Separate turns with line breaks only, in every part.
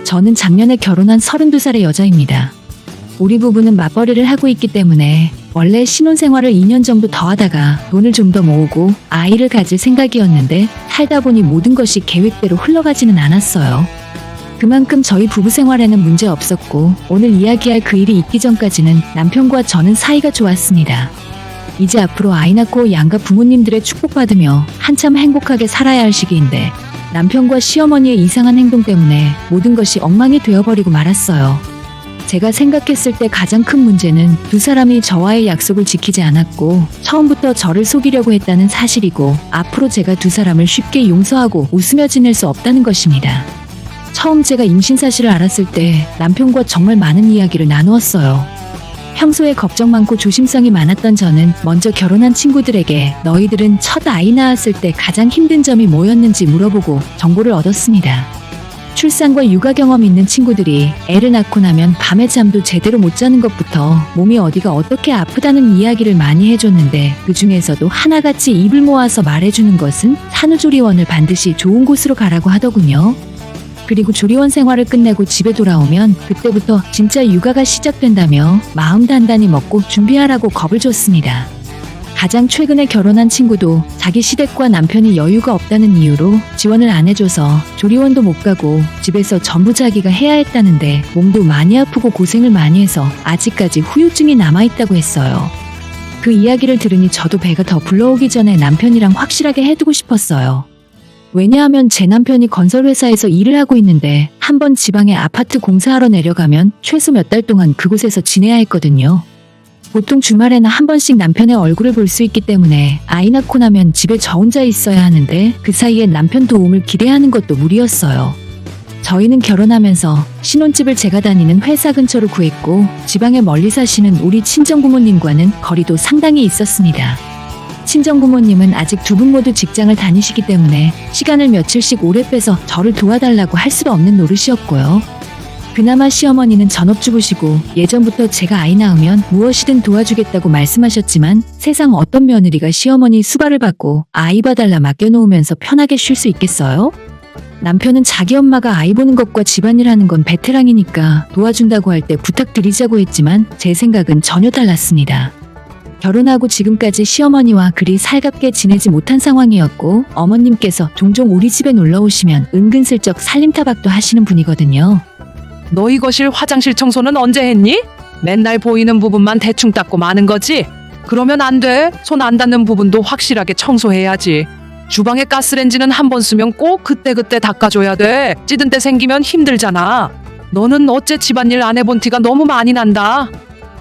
저는 작년에 결혼한 32살의 여자입니다. 우리 부부는 맞벌이를 하고 있기 때문에 원래 신혼생활을 2년 정도 더 하다가 돈을 좀 더 모으고 아이를 가질 생각이었는데 살다 보니 모든 것이 계획대로 흘러가지는 않았어요. 그만큼 저희 부부 생활에는 문제 없었고 오늘 이야기할 그 일이 있기 전까지는 남편과 저는 사이가 좋았습니다. 이제 앞으로 아이 낳고 양가 부모님들의 축복받으며 한참 행복하게 살아야 할 시기인데 남편과 시어머니의 이상한 행동 때문에 모든 것이 엉망이 되어버리고 말았어요. 제가 생각했을 때 가장 큰 문제는 두 사람이 저와의 약속을 지키지 않았고 처음부터 저를 속이려고 했다는 사실이고 앞으로 제가 두 사람을 쉽게 용서하고 웃으며 지낼 수 없다는 것입니다. 처음 제가 임신 사실을 알았을 때 남편과 정말 많은 이야기를 나누었어요. 평소에 걱정 많고 조심성이 많았던 저는 먼저 결혼한 친구들에게 너희들은 첫 아이 낳았을 때 가장 힘든 점이 뭐였는지 물어보고 정보를 얻었습니다. 출산과 육아 경험 있는 친구들이 애를 낳고 나면 밤에 잠도 제대로 못 자는 것부터 몸이 어디가 어떻게 아프다는 이야기를 많이 해줬는데 그 중에서도 하나같이 입을 모아서 말해주는 것은 산후조리원을 반드시 좋은 곳으로 가라고 하더군요. 그리고 조리원 생활을 끝내고 집에 돌아오면 그때부터 진짜 육아가 시작된다며 마음 단단히 먹고 준비하라고 겁을 줬습니다. 가장 최근에 결혼한 친구도 자기 시댁과 남편이 여유가 없다는 이유로 지원을 안 해줘서 조리원도 못 가고 집에서 전부 자기가 해야 했다는데 몸도 많이 아프고 고생을 많이 해서 아직까지 후유증이 남아있다고 했어요. 그 이야기를 들으니 저도 배가 더 불러오기 전에 남편이랑 확실하게 해두고 싶었어요. 왜냐하면 제 남편이 건설회사에서 일을 하고 있는데 한번 지방에 아파트 공사하러 내려가면 최소 몇 달 동안 그곳에서 지내야 했거든요. 보통 주말에는 한 번씩 남편의 얼굴을 볼 수 있기 때문에 아이 낳고 나면 집에 저 혼자 있어야 하는데 그 사이에 남편 도움을 기대하는 것도 무리였어요. 저희는 결혼하면서 신혼집을 제가 다니는 회사 근처로 구했고 지방에 멀리 사시는 우리 친정부모님과는 거리도 상당히 있었습니다. 친정부모님은 아직 두 분 모두 직장을 다니시기 때문에 시간을 며칠씩 오래 빼서 저를 도와달라고 할 수도 없는 노릇이었고요. 그나마 시어머니는 전업주부시고 예전부터 제가 아이 낳으면 무엇이든 도와주겠다고 말씀하셨지만 세상 어떤 며느리가 시어머니 수발을 받고 아이 봐달라 맡겨놓으면서 편하게 쉴 수 있겠어요? 남편은 자기 엄마가 아이 보는 것과 집안일 하는 건 베테랑이니까 도와준다고 할 때 부탁드리자고 했지만 제 생각은 전혀 달랐습니다. 결혼하고 지금까지 시어머니와 그리 살갑게 지내지 못한 상황이었고 어머님께서 종종 우리 집에 놀러 오시면 은근슬쩍 살림타박도 하시는 분이거든요.
너희 거실 화장실 청소는 언제 했니? 맨날 보이는 부분만 대충 닦고 마는 거지? 그러면 안 돼. 손 안 닿는 부분도 확실하게 청소해야지. 주방에 가스레인지는 한 번 쓰면 꼭 그때그때 닦아줘야 돼. 찌든 때 생기면 힘들잖아. 너는 어째 집안일 안 해본 티가 너무 많이 난다.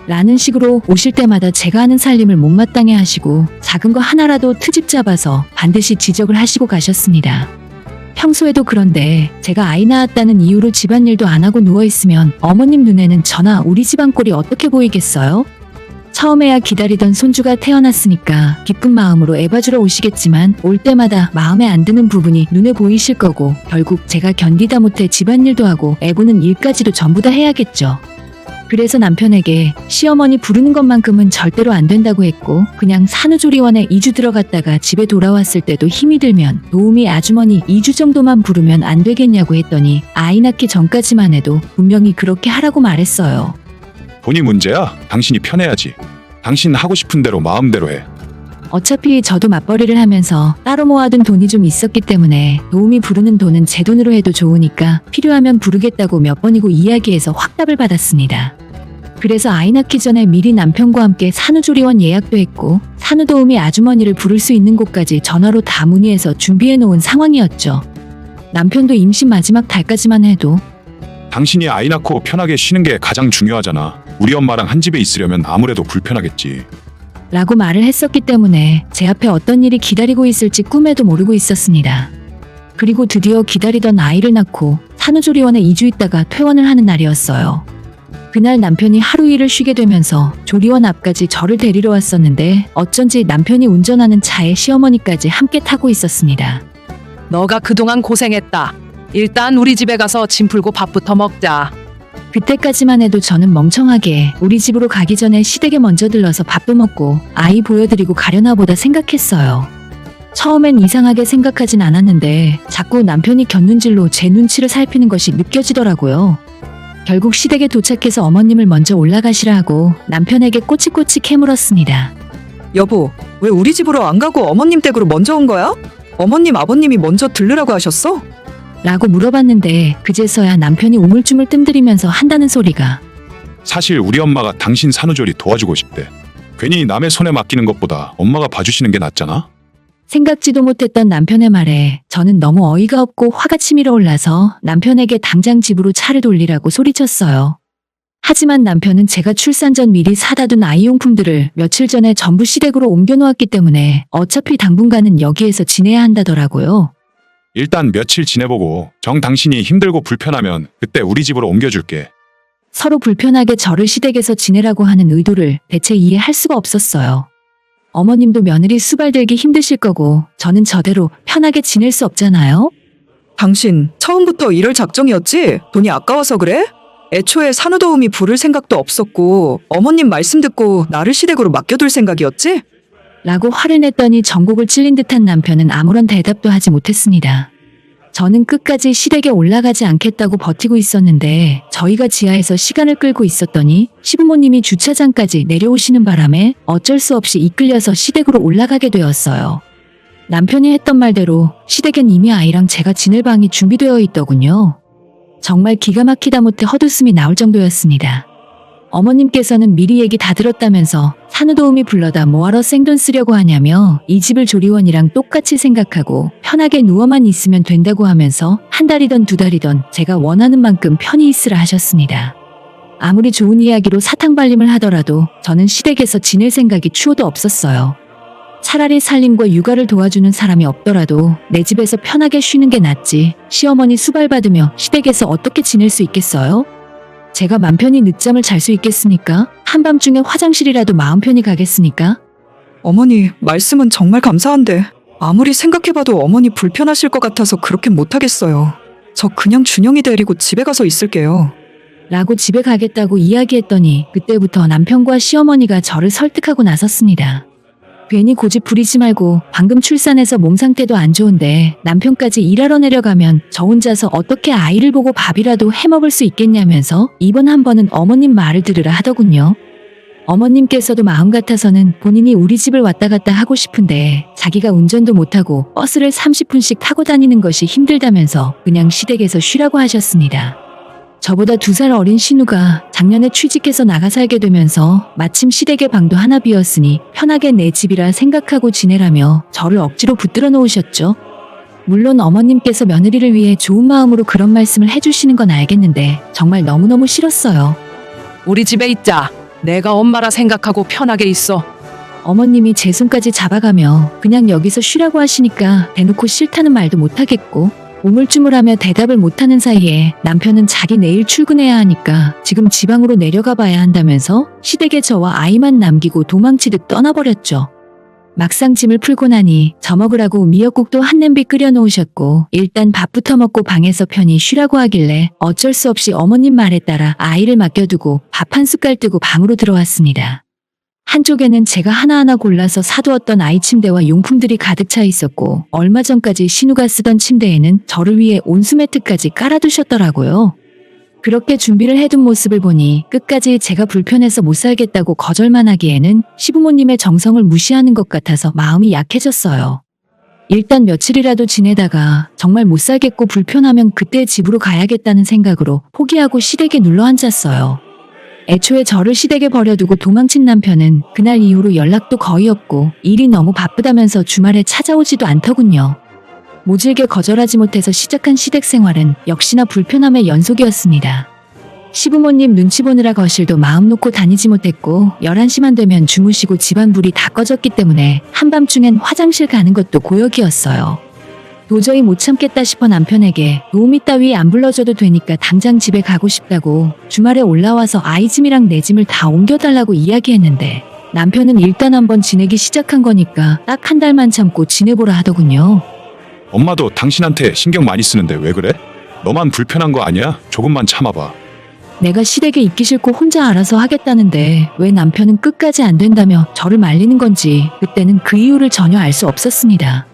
라는 식으로 오실 때마다 제가 하는 살림을 못마땅해 하시고 작은 거 하나라도 트집 잡아서 반드시 지적을 하시고 가셨습니다. 평소에도 그런데 제가 아이 낳았다는 이유로 집안일도 안 하고 누워있으면 어머님 눈에는 저나 우리 집안 꼴이 어떻게 보이겠어요? 처음에야 기다리던 손주가 태어났으니까 기쁜 마음으로 애봐주러 오시겠지만 올 때마다 마음에 안 드는 부분이 눈에 보이실 거고 결국 제가 견디다 못해 집안일도 하고 애보는 일까지도 전부 다 해야겠죠. 그래서 남편에게 시어머니 부르는 것만큼은 절대로 안 된다고 했고 그냥 산후조리원에 2주 들어갔다가 집에 돌아왔을 때도 힘이 들면 도우미 아주머니 2주 정도만 부르면 안 되겠냐고 했더니 아이 낳기 전까지만 해도 분명히 그렇게 하라고 말했어요.
돈이 문제야? 당신이 편해야지. 당신 하고 싶은 대로 마음대로 해.
어차피 저도 맞벌이를 하면서 따로 모아둔 돈이 좀 있었기 때문에 도우미 부르는 돈은 제 돈으로 해도 좋으니까 필요하면 부르겠다고 몇 번이고 이야기해서 확답을 받았습니다. 그래서 아이 낳기 전에 미리 남편과 함께 산후조리원 예약도 했고 산후도우미 아주머니를 부를 수 있는 곳까지 전화로 다 문의해서 준비해 놓은 상황이었죠. 남편도 임신 마지막 달까지만 해도
당신이 아이 낳고 편하게 쉬는 게 가장 중요하잖아. 우리 엄마랑 한 집에 있으려면 아무래도 불편하겠지.
라고 말을 했었기 때문에 제 앞에 어떤 일이 기다리고 있을지 꿈에도 모르고 있었습니다. 그리고 드디어 기다리던 아이를 낳고 산후조리원에 2주 있다가 퇴원을 하는 날이었어요. 그날 남편이 하루 일을 쉬게 되면서 조리원 앞까지 저를 데리러 왔었는데 어쩐지 남편이 운전하는 차에 시어머니까지 함께 타고 있었습니다.
너가 그동안 고생했다. 일단 우리 집에 가서 짐 풀고 밥부터 먹자.
그때까지만 해도 저는 멍청하게 우리 집으로 가기 전에 시댁에 먼저 들러서 밥도 먹고 아이 보여드리고 가려나 보다 생각했어요. 처음엔 이상하게 생각하진 않았는데 자꾸 남편이 곁눈질로 제 눈치를 살피는 것이 느껴지더라고요. 결국 시댁에 도착해서 어머님을 먼저 올라가시라 하고 남편에게 꼬치꼬치 캐물었습니다.
여보, 왜 우리 집으로 안 가고 어머님 댁으로 먼저 온 거야? 어머님, 아버님이 먼저 들르라고 하셨어?
라고 물어봤는데 그제서야 남편이 우물쭈물 뜸들이면서 한다는 소리가
사실 우리 엄마가 당신 산후조리 도와주고 싶대. 괜히 남의 손에 맡기는 것보다 엄마가 봐주시는 게 낫잖아.
생각지도 못했던 남편의 말에 저는 너무 어이가 없고 화가 치밀어 올라서 남편에게 당장 집으로 차를 돌리라고 소리쳤어요. 하지만 남편은 제가 출산 전 미리 사다 둔 아이용품들을 며칠 전에 전부 시댁으로 옮겨놓았기 때문에 어차피 당분간은 여기에서 지내야 한다더라고요.
일단 며칠 지내보고 정 당신이 힘들고 불편하면 그때 우리 집으로 옮겨줄게.
서로 불편하게 저를 시댁에서 지내라고 하는 의도를 대체 이해할 수가 없었어요. 어머님도 며느리 수발들기 힘드실 거고 저는 저대로 편하게 지낼 수 없잖아요.
당신 처음부터 이럴 작정이었지? 돈이 아까워서 그래? 애초에 산후도우미 부를 생각도 없었고 어머님 말씀 듣고 나를 시댁으로 맡겨둘 생각이었지?
라고 화를 냈더니 전곡을 찔린 듯한 남편은 아무런 대답도 하지 못했습니다. 저는 끝까지 시댁에 올라가지 않겠다고 버티고 있었는데 저희가 지하에서 시간을 끌고 있었더니 시부모님이 주차장까지 내려오시는 바람에 어쩔 수 없이 이끌려서 시댁으로 올라가게 되었어요. 남편이 했던 말대로 시댁엔 이미 아이랑 제가 지낼 방이 준비되어 있더군요. 정말 기가 막히다 못해 헛웃음이 나올 정도였습니다. 어머님께서는 미리 얘기 다 들었다면서 산후도우미 불러다 뭐하러 생돈 쓰려고 하냐며 이 집을 조리원이랑 똑같이 생각하고 편하게 누워만 있으면 된다고 하면서 한 달이던 두 달이던 제가 원하는 만큼 편히 있으라 하셨습니다. 아무리 좋은 이야기로 사탕발림을 하더라도 저는 시댁에서 지낼 생각이 추호도 없었어요. 차라리 살림과 육아를 도와주는 사람이 없더라도 내 집에서 편하게 쉬는 게 낫지 시어머니 수발받으며 시댁에서 어떻게 지낼 수 있겠어요? 제가 맘 편히 늦잠을 잘 수 있겠습니까? 한밤중에 화장실이라도 마음 편히 가겠습니까?
어머니, 말씀은 정말 감사한데 아무리 생각해봐도 어머니 불편하실 것 같아서 그렇게 못하겠어요. 저 그냥 준영이 데리고 집에 가서 있을게요.
라고 집에 가겠다고 이야기했더니 그때부터 남편과 시어머니가 저를 설득하고 나섰습니다. 괜히 고집 부리지 말고 방금 출산해서 몸 상태도 안 좋은데 남편까지 일하러 내려가면 저 혼자서 어떻게 아이를 보고 밥이라도 해먹을 수 있겠냐면서 이번 한 번은 어머님 말을 들으라 하더군요. 어머님께서도 마음 같아서는 본인이 우리 집을 왔다 갔다 하고 싶은데 자기가 운전도 못하고 버스를 30분씩 타고 다니는 것이 힘들다면서 그냥 시댁에서 쉬라고 하셨습니다. 저보다 2살 어린 신우가 작년에 취직해서 나가 살게 되면서 마침 시댁에 방도 하나 비었으니 편하게 내 집이라 생각하고 지내라며 저를 억지로 붙들어 놓으셨죠. 물론 어머님께서 며느리를 위해 좋은 마음으로 그런 말씀을 해주시는 건 알겠는데 정말 너무너무 싫었어요.
우리 집에 있자. 내가 엄마라 생각하고 편하게 있어.
어머님이 제 손까지 잡아가며 그냥 여기서 쉬라고 하시니까 대놓고 싫다는 말도 못하겠고 우물쭈물하며 대답을 못하는 사이에 남편은 자기 내일 출근해야 하니까 지금 지방으로 내려가 봐야 한다면서 시댁에 저와 아이만 남기고 도망치듯 떠나버렸죠. 막상 짐을 풀고 나니 저 먹으라고 미역국도 한 냄비 끓여 놓으셨고 일단 밥부터 먹고 방에서 편히 쉬라고 하길래 어쩔 수 없이 어머님 말에 따라 아이를 맡겨두고 밥 한 숟갈 뜨고 방으로 들어왔습니다. 한쪽에는 제가 하나하나 골라서 사두었던 아이 침대와 용품들이 가득 차 있었고 얼마 전까지 신우가 쓰던 침대에는 저를 위해 온수매트까지 깔아두셨더라고요. 그렇게 준비를 해둔 모습을 보니 끝까지 제가 불편해서 못 살겠다고 거절만 하기에는 시부모님의 정성을 무시하는 것 같아서 마음이 약해졌어요. 일단 며칠이라도 지내다가 정말 못 살겠고 불편하면 그때 집으로 가야겠다는 생각으로 포기하고 시댁에 눌러앉았어요. 애초에 저를 시댁에 버려두고 도망친 남편은 그날 이후로 연락도 거의 없고 일이 너무 바쁘다면서 주말에 찾아오지도 않더군요. 모질게 거절하지 못해서 시작한 시댁 생활은 역시나 불편함의 연속이었습니다. 시부모님 눈치 보느라 거실도 마음 놓고 다니지 못했고 11시만 되면 주무시고 집안 불이 다 꺼졌기 때문에 한밤중엔 화장실 가는 것도 고역이었어요. 도저히 못 참겠다 싶어 남편에게 도우미 따위 안 불러줘도 되니까 당장 집에 가고 싶다고 주말에 올라와서 아이 짐이랑 내 짐을 다 옮겨달라고 이야기했는데 남편은 일단 한번 지내기 시작한 거니까 딱 한 달만 참고 지내보라 하더군요.
엄마도 당신한테 신경 많이 쓰는데 왜 그래? 너만 불편한 거 아니야? 조금만 참아봐.
내가 시댁에 있기 싫고 혼자 알아서 하겠다는데 왜 남편은 끝까지 안 된다며 저를 말리는 건지 그때는 그 이유를 전혀 알 수 없었습니다.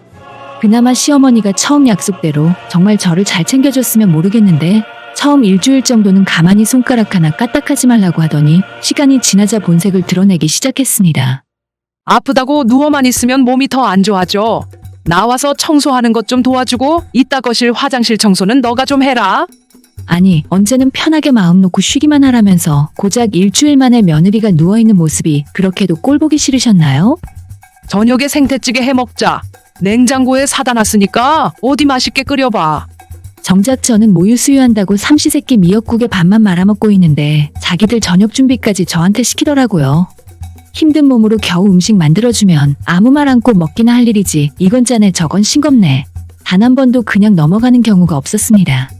그나마 시어머니가 처음 약속대로 정말 저를 잘 챙겨줬으면 모르겠는데 처음 일주일 정도는 가만히 손가락 하나 까딱하지 말라고 하더니 시간이 지나자 본색을 드러내기 시작했습니다.
아프다고 누워만 있으면 몸이 더 안 좋아져. 나와서 청소하는 것 좀 도와주고 이따 거실 화장실 청소는 너가 좀 해라.
아니, 언제는 편하게 마음 놓고 쉬기만 하라면서 고작 일주일 만에 며느리가 누워있는 모습이 그렇게도 꼴보기 싫으셨나요?
저녁에 생태찌개 해먹자. 냉장고에 사다 놨으니까 어디 맛있게 끓여봐.
정작 저는 모유 수유한다고 삼시세끼 미역국에 밥만 말아먹고 있는데 자기들 저녁 준비까지 저한테 시키더라고요. 힘든 몸으로 겨우 음식 만들어주면 아무 말 않고 먹기나 할 일이지 이건 짜네 저건 싱겁네. 단 한 번도 그냥 넘어가는 경우가 없었습니다.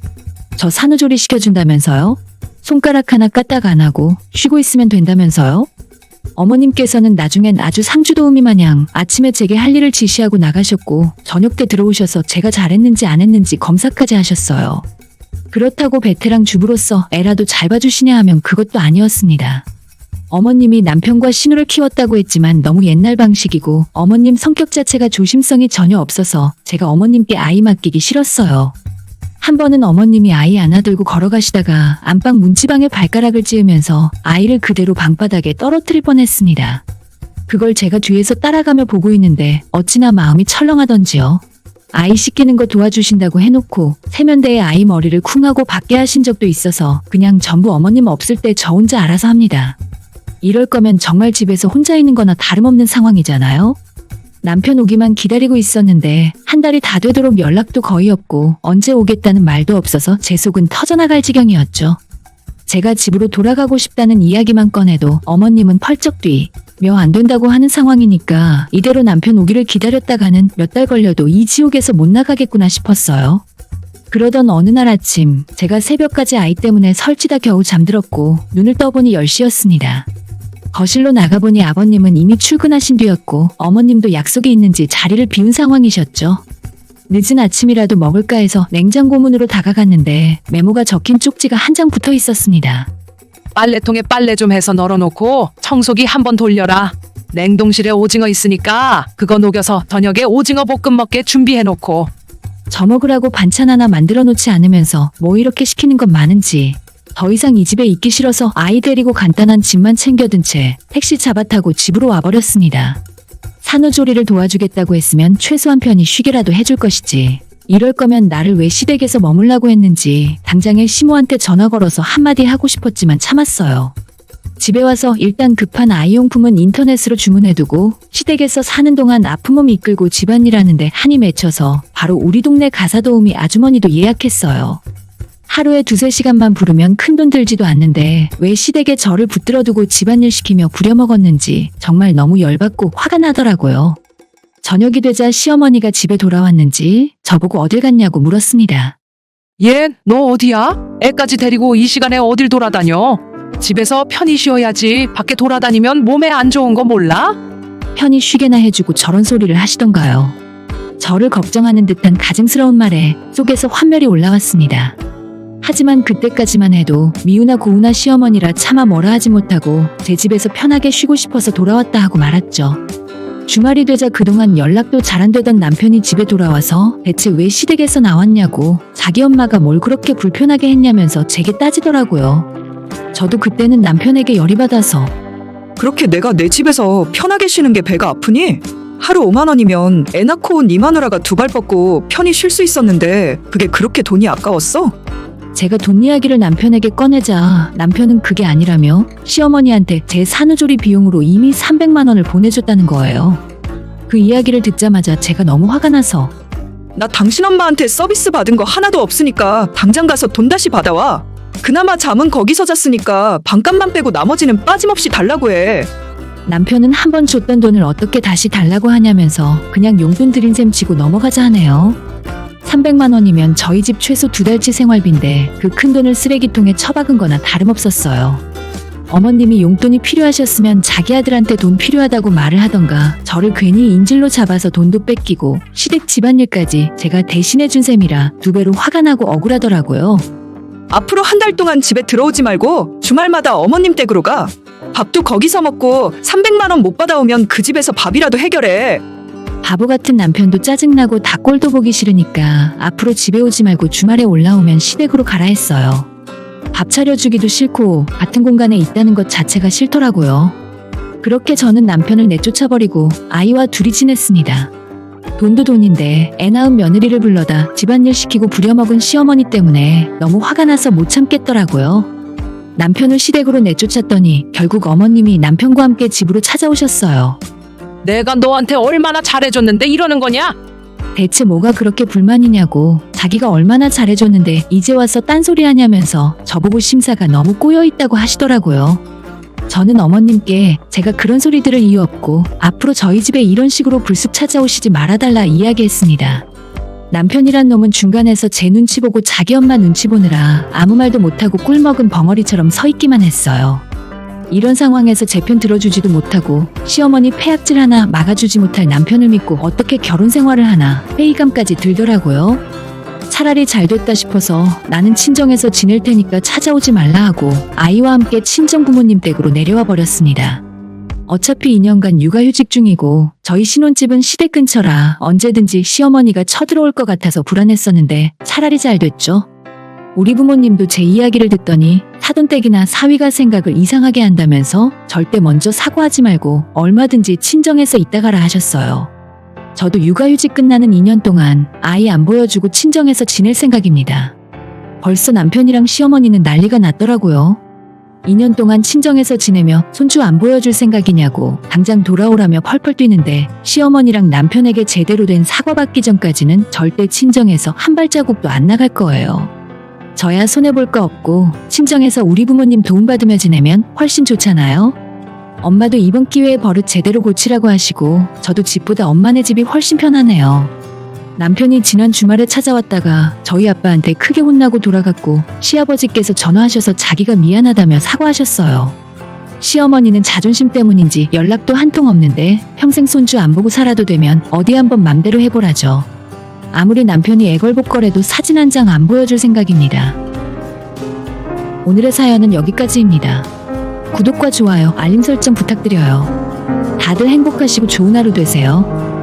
저 산후조리 시켜준다면서요? 손가락 하나 까딱 안 하고 쉬고 있으면 된다면서요? 어머님께서는 나중엔 아주 상주도우미 마냥 아침에 제게 할 일을 지시하고 나가셨고 저녁 때 들어오셔서 제가 잘했는지 안 했는지 검사까지 하셨어요. 그렇다고 베테랑 주부로서 애라도 잘 봐주시냐 하면 그것도 아니었습니다. 어머님이 남편과 신우를 키웠다고 했지만 너무 옛날 방식이고 어머님 성격 자체가 조심성이 전혀 없어서 제가 어머님께 아이 맡기기 싫었어요. 한 번은 어머님이 아이 안아들고 걸어가시다가 안방 문지방에 발가락을 찧으면서 아이를 그대로 방바닥에 떨어뜨릴 뻔했습니다. 그걸 제가 뒤에서 따라가며 보고 있는데 어찌나 마음이 철렁하던지요. 아이 씻기는 거 도와주신다고 해놓고 세면대에 아이 머리를 쿵하고 받게 하신 적도 있어서 그냥 전부 어머님 없을 때 저 혼자 알아서 합니다. 이럴 거면 정말 집에서 혼자 있는 거나 다름없는 상황이잖아요. 남편 오기만 기다리고 있었는데 한 달이 다 되도록 연락도 거의 없고 언제 오겠다는 말도 없어서 제 속은 터져나갈 지경이었죠. 제가 집으로 돌아가고 싶다는 이야기만 꺼내도 어머님은 펄쩍 뛰. 며 안 된다고 하는 상황이니까 이대로 남편 오기를 기다렸다가는 몇 달 걸려도 이 지옥에서 못 나가겠구나 싶었어요. 그러던 어느 날 아침 제가 새벽까지 아이 때문에 설치다 겨우 잠들었고 눈을 떠보니 10시였습니다. 거실로 나가보니 아버님은 이미 출근하신 뒤였고 어머님도 약속이 있는지 자리를 비운 상황이셨죠. 늦은 아침이라도 먹을까 해서 냉장고 문으로 다가갔는데 메모가 적힌 쪽지가 한 장 붙어 있었습니다.
빨래통에 빨래 좀 해서 널어놓고 청소기 한번 돌려라. 냉동실에 오징어 있으니까 그거 녹여서 저녁에 오징어 볶음 먹게 준비해놓고.
저 먹으라고 반찬 하나 만들어 놓지 않으면서 뭐 이렇게 시키는 건 많은지. 더 이상 이 집에 있기 싫어서 아이 데리고 간단한 짐만 챙겨든 채 택시 잡아 타고 집으로 와버렸습니다. 산후조리를 도와주겠다고 했으면 최소한 편히 쉬게라도 해줄 것이지. 이럴 거면 나를 왜 시댁에서 머물라고 했는지 당장에 시모한테 전화 걸어서 한마디 하고 싶었지만 참았어요. 집에 와서 일단 급한 아이용품은 인터넷으로 주문해두고 시댁에서 사는 동안 아픈 몸 이끌고 집안일하는데 한이 맺혀서 바로 우리 동네 가사도우미 아주머니도 예약했어요. 하루에 2-3시간만 부르면 큰돈 들지도 않는데 왜 시댁에 저를 붙들어두고 집안일 시키며 부려먹었는지 정말 너무 열받고 화가 나더라고요. 저녁이 되자 시어머니가 집에 돌아왔는지 저보고 어딜 갔냐고 물었습니다.
얘, 너 어디야? 애까지 데리고 이 시간에 어딜 돌아다녀? 집에서 편히 쉬어야지. 밖에 돌아다니면 몸에 안 좋은 거 몰라?
편히 쉬게나 해주고 저런 소리를 하시던가요. 저를 걱정하는 듯한 가증스러운 말에 속에서 환멸이 올라왔습니다. 하지만 그때까지만 해도 미우나 고우나 시어머니라 차마 뭐라 하지 못하고 제 집에서 편하게 쉬고 싶어서 돌아왔다 하고 말았죠. 주말이 되자 그동안 연락도 잘 안 되던 남편이 집에 돌아와서 대체 왜 시댁에서 나왔냐고 자기 엄마가 뭘 그렇게 불편하게 했냐면서 제게 따지더라고요. 저도 그때는 남편에게 열이 받아서
그렇게 내가 내 집에서 편하게 쉬는 게 배가 아프니? 하루 5만 원이면 애 낳고 온 이 마누라가 2발 뻗고 편히 쉴 수 있었는데 그게 그렇게 돈이 아까웠어?
제가 돈 이야기를 남편에게 꺼내자 남편은 그게 아니라며 시어머니한테 제 산후조리 비용으로 이미 300만 원을 보내줬다는 거예요. 그 이야기를 듣자마자 제가 너무 화가 나서
나 당신 엄마한테 서비스 받은 거 하나도 없으니까 당장 가서 돈 다시 받아와. 그나마 잠은 거기서 잤으니까 반값만 빼고 나머지는 빠짐없이 달라고 해.
남편은 한 번 줬던 돈을 어떻게 다시 달라고 하냐면서 그냥 용돈 드린 셈 치고 넘어가자 하네요. 300만 원이면 저희 집 최소 2달치 생활비인데 그 큰 돈을 쓰레기통에 처박은 거나 다름없었어요. 어머님이 용돈이 필요하셨으면 자기 아들한테 돈 필요하다고 말을 하던가 저를 괜히 인질로 잡아서 돈도 뺏기고 시댁 집안일까지 제가 대신해준 셈이라 2배로 화가 나고 억울하더라고요.
앞으로 한 달 동안 집에 들어오지 말고 주말마다 어머님 댁으로 가. 밥도 거기서 먹고 300만 원 못 받아오면 그 집에서 밥이라도 해결해.
바보 같은 남편도 짜증나고 다 꼴도 보기 싫으니까 앞으로 집에 오지 말고 주말에 올라오면 시댁으로 가라 했어요. 밥 차려주기도 싫고 같은 공간에 있다는 것 자체가 싫더라고요. 그렇게 저는 남편을 내쫓아버리고 아이와 둘이 지냈습니다. 돈도 돈인데 애 낳은 며느리를 불러다 집안일 시키고 부려먹은 시어머니 때문에 너무 화가 나서 못 참겠더라고요. 남편을 시댁으로 내쫓았더니 결국 어머님이 남편과 함께 집으로 찾아오셨어요.
내가 너한테 얼마나 잘해줬는데 이러는 거냐?
대체 뭐가 그렇게 불만이냐고, 자기가 얼마나 잘해줬는데 이제 와서 딴소리 하냐면서 저보고 심사가 너무 꼬여있다고 하시더라고요. 저는 어머님께 제가 그런 소리 들을 이유 없고 앞으로 저희 집에 이런 식으로 불쑥 찾아오시지 말아달라 이야기했습니다. 남편이란 놈은 중간에서 제 눈치 보고 자기 엄마 눈치 보느라 아무 말도 못하고 꿀먹은 벙어리처럼 서 있기만 했어요. 이런 상황에서 제 편 들어주지도 못하고 시어머니 폐악질 하나 막아주지 못할 남편을 믿고 어떻게 결혼 생활을 하나 회의감까지 들더라고요. 차라리 잘 됐다 싶어서 나는 친정에서 지낼 테니까 찾아오지 말라 하고 아이와 함께 친정 부모님 댁으로 내려와 버렸습니다. 어차피 2년간 육아휴직 중이고 저희 신혼집은 시댁 근처라 언제든지 시어머니가 쳐들어올 것 같아서 불안했었는데 차라리 잘 됐죠. 우리 부모님도 제 이야기를 듣더니 사돈댁이나 사위가 생각을 이상하게 한다면서 절대 먼저 사과하지 말고 얼마든지 친정에서 있다 가라 하셨어요. 저도 육아휴직 끝나는 2년 동안 아이 안 보여주고 친정에서 지낼 생각입니다. 벌써 남편이랑 시어머니는 난리가 났더라고요. 2년 동안 친정에서 지내며 손주 안 보여줄 생각이냐고 당장 돌아오라며 펄펄 뛰는데 시어머니랑 남편에게 제대로 된 사과받기 전까지는 절대 친정에서 한 발자국도 안 나갈 거예요. 저야 손해볼 거 없고 친정에서 우리 부모님 도움받으며 지내면 훨씬 좋잖아요. 엄마도 이번 기회에 버릇 제대로 고치라고 하시고 저도 집보다 엄마네 집이 훨씬 편하네요. 남편이 지난 주말에 찾아왔다가 저희 아빠한테 크게 혼나고 돌아갔고 시아버지께서 전화하셔서 자기가 미안하다며 사과하셨어요. 시어머니는 자존심 때문인지 연락도 한 통 없는데 평생 손주 안 보고 살아도 되면 어디 한번 맘대로 해보라죠. 아무리 남편이 애걸복걸해도 사진 한 장 안 보여줄 생각입니다. 오늘의 사연은 여기까지입니다. 구독과 좋아요, 알림 설정 부탁드려요. 다들 행복하시고 좋은 하루 되세요.